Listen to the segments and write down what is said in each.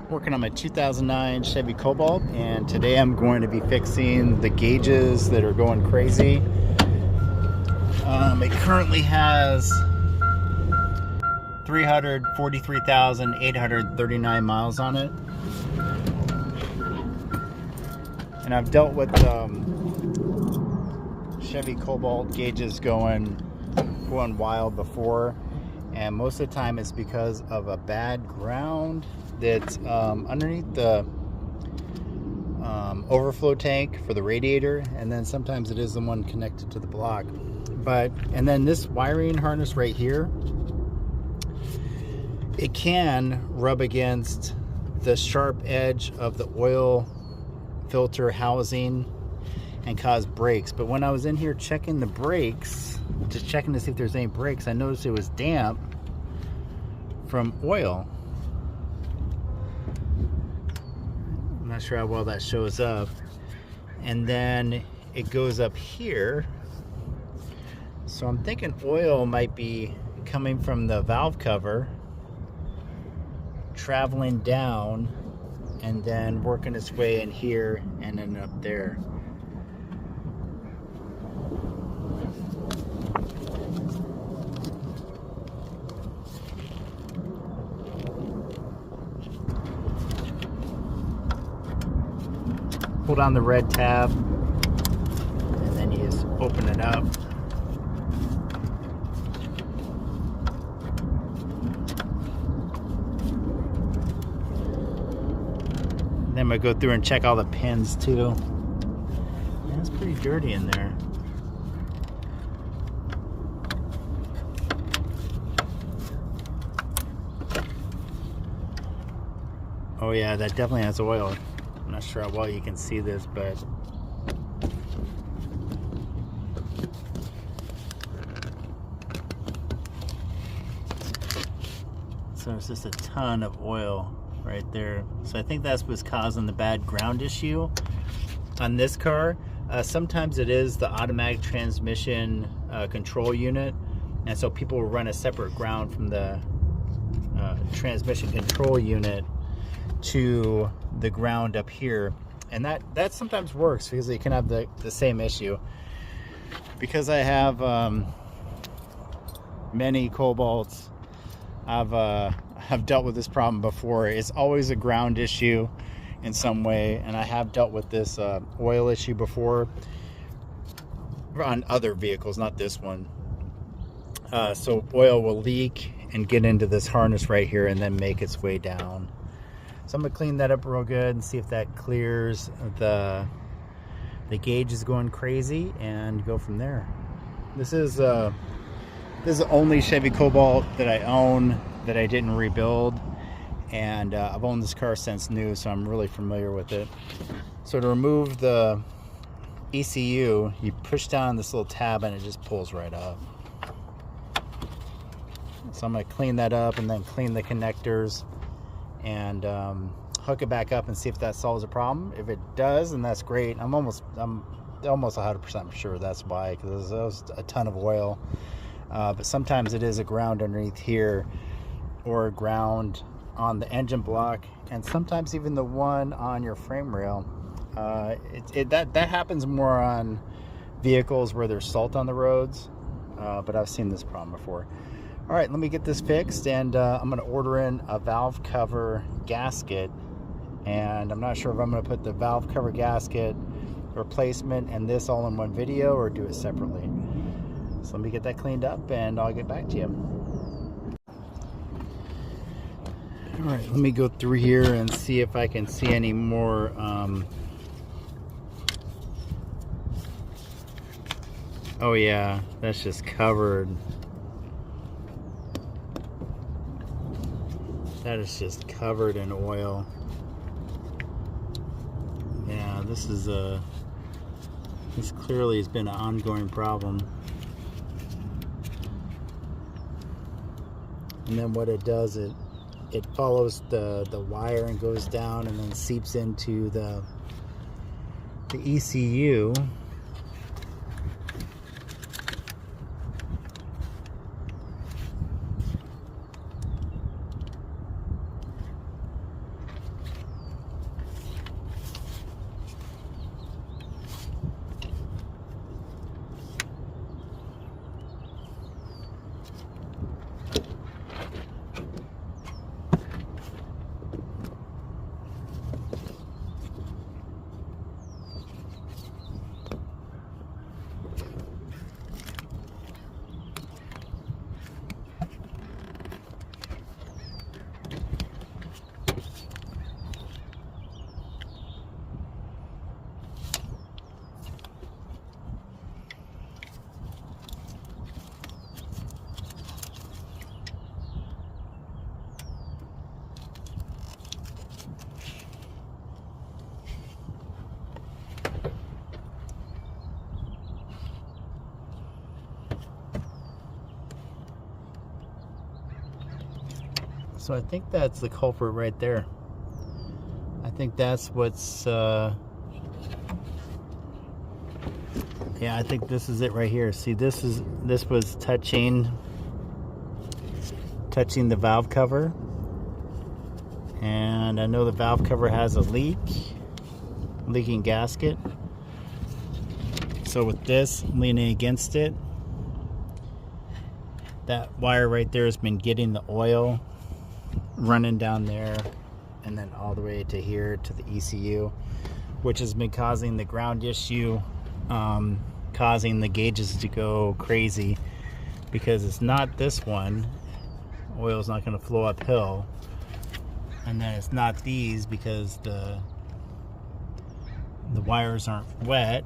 Working on my 2009 Chevy Cobalt, and today I'm going to be fixing the gauges that are going crazy. It currently has 343,839 miles on it, and I've dealt with Chevy Cobalt gauges going wild before, and most of the time it's because of a bad ground that's underneath the overflow tank for the radiator, and then sometimes it is the one connected to the block. And then this wiring harness right here, it can rub against the sharp edge of the oil filter housing and cause breaks. But when I was in here checking the brakes, just checking to see if there's any breaks, I noticed it was damp from oil. I'm not sure how well that shows up. And then it goes up here. So I'm thinking oil might be coming from the valve cover, traveling down, and then working its way in here and then up there. Pull down the red tab, and then you just open it up. Then I'm gonna go through and check all the pins too. Man, it's pretty dirty in there. Oh yeah, that definitely has oil. I'm not sure how well you can see this, but so it's just a ton of oil right there. So I think that's what's causing the bad ground issue on this car. Sometimes it is the automatic transmission control unit, and so people will run a separate ground from the transmission control unit to the ground up here, and that sometimes works because you can have the same issue. Because I have many Cobalts, I've dealt with this problem before. It's always a ground issue in some way, and I have dealt with this oil issue before on other vehicles, not this one. So oil will leak and get into this harness right here and then make its way down. So I'm gonna clean that up real good and see if that clears the gauge is going crazy, and go from there. This is the only Chevy Cobalt that I own that I didn't rebuild, and I've owned this car since new, so I'm really familiar with it. So to remove the ECU, you push down this little tab and it just pulls right up. So I'm gonna clean that up and then clean the connectors and hook it back up and see if that solves the problem. If it does, then that's great. I'm almost 100% sure that's why, because there was a ton of oil. But sometimes it is a ground underneath here, or a ground on the engine block, and sometimes even the one on your frame rail. That happens more on vehicles where there's salt on the roads, but I've seen this problem before. All right, let me get this fixed, and I'm gonna order in a valve cover gasket, and I'm not sure if I'm gonna put the valve cover gasket replacement and this all in one video or do it separately. So let me get that cleaned up and I'll get back to you. All right, let me go through here and see if I can see any more oh yeah, that's just covered. That is just covered in oil. Yeah, this clearly has been an ongoing problem. And then what it does, it follows the wire and goes down and then seeps into the ECU. So I think that's the culprit right there. I think that's what's yeah, I think this is it right here. See, this was touching the valve cover, and I know the valve cover has a leaking gasket. So with this leaning against it, that wire right there has been getting the oil running down there and then all the way to here to the ECU, which has been causing the ground issue, causing the gauges to go crazy, because it's not this one, oil's not going to flow uphill, and then it's not these because the wires aren't wet,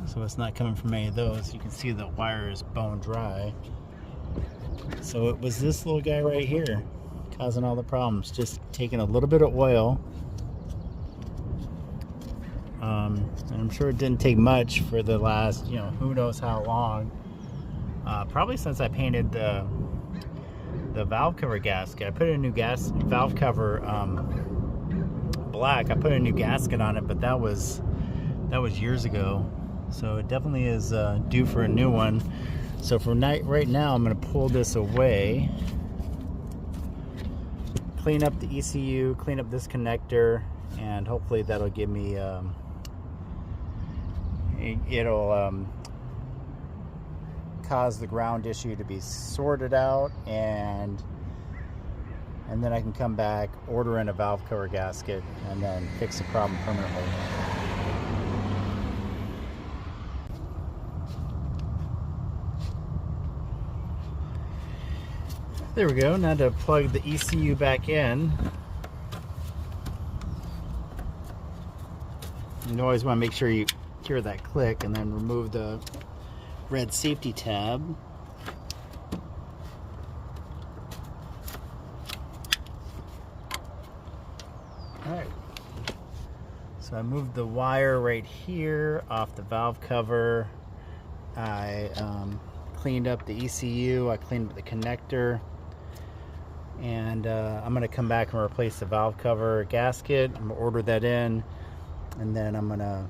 so it's not coming from any of those. You can see the wire is bone dry. So it was this little guy right here causing all the problems, just taking a little bit of oil. And I'm sure it didn't take much for the last, who knows how long. Probably since I painted the valve cover gasket. I put a new valve cover black. I put a new gasket on it, but that was years ago. So it definitely is due for a new one. So for right now, I'm going to pull this away, clean up the ECU, clean up this connector, and hopefully that'll give me it'll cause the ground issue to be sorted out, and then I can come back, order in a valve cover gasket, and then fix the problem permanently. There we go. Now to plug the ECU back in. You always want to make sure you hear that click, and then remove the red safety tab. Alright. So I moved the wire right here off the valve cover. I cleaned up the ECU. I cleaned up the connector. And I'm going to come back and replace the valve cover gasket. I'm going to order that in, and then I'm going to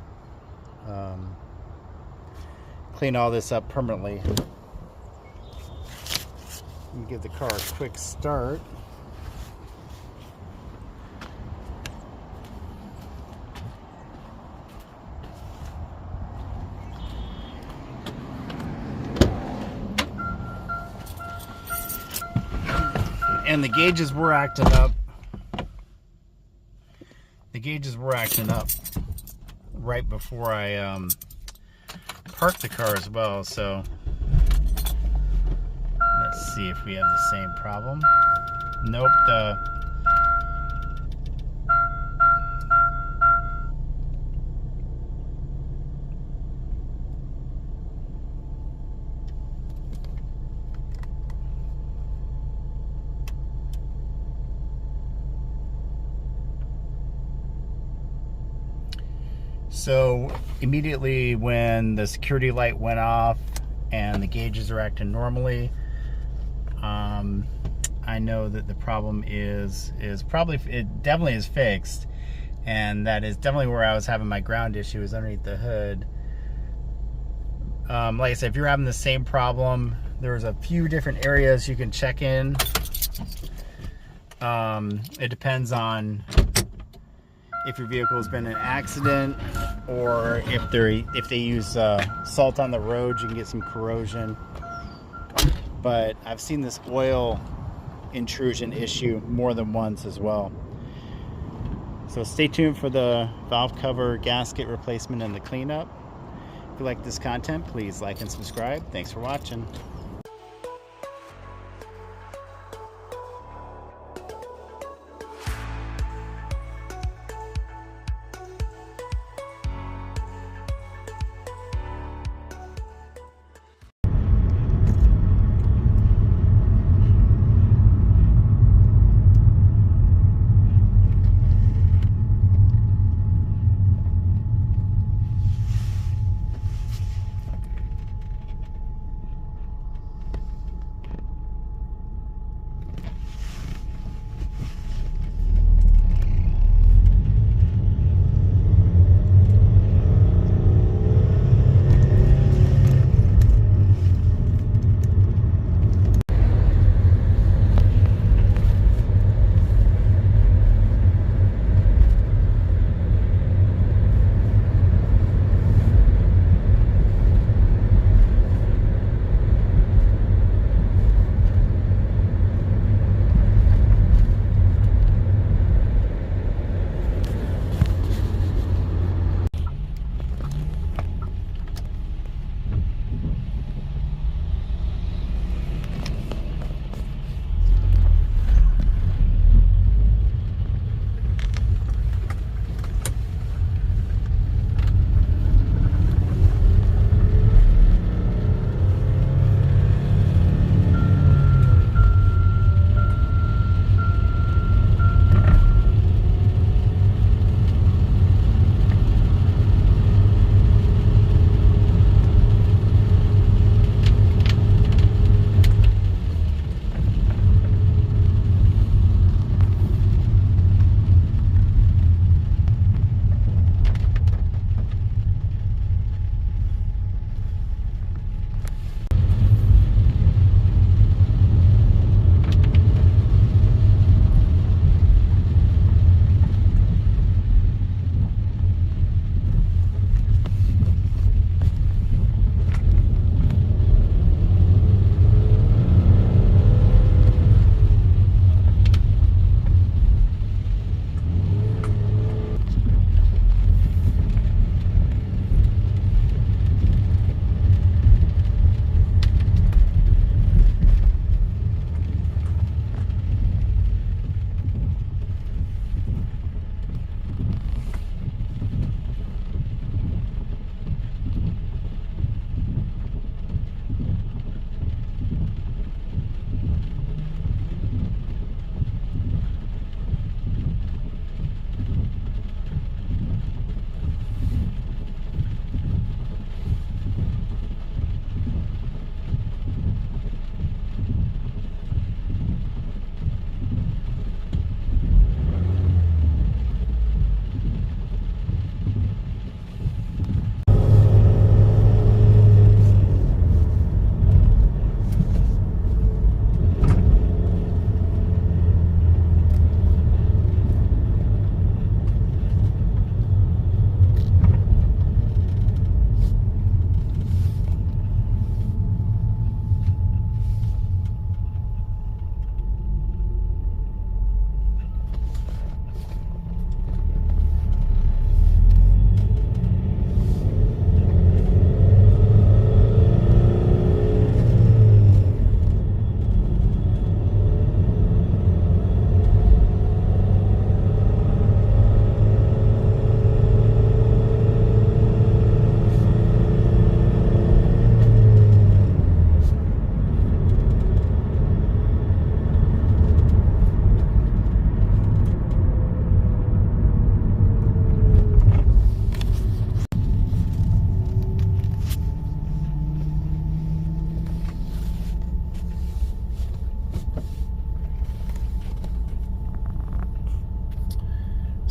clean all this up permanently. And give the car a quick start. And the gauges were acting up. The gauges were acting up right before I parked the car as well. So let's see if we have the same problem. Nope. So immediately when the security light went off and the gauges are acting normally, I know that the problem is probably, it definitely is fixed, and that is definitely where I was having my ground issue, is underneath the hood. Like I said, if you're having the same problem, there's a few different areas you can check in. It depends on if your vehicle has been in an accident, or if they use salt on the road, you can get some corrosion. But I've seen this oil intrusion issue more than once as well. So stay tuned for the valve cover gasket replacement and the cleanup. If you like this content, please like and subscribe. Thanks for watching.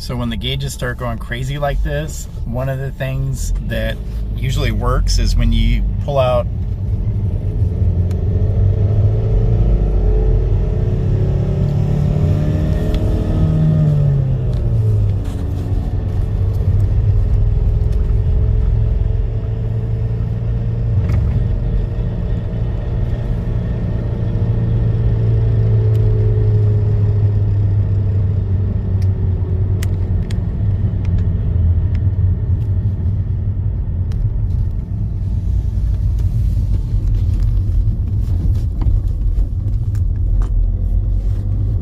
So when the gauges start going crazy like this, one of the things that usually works is when you pull out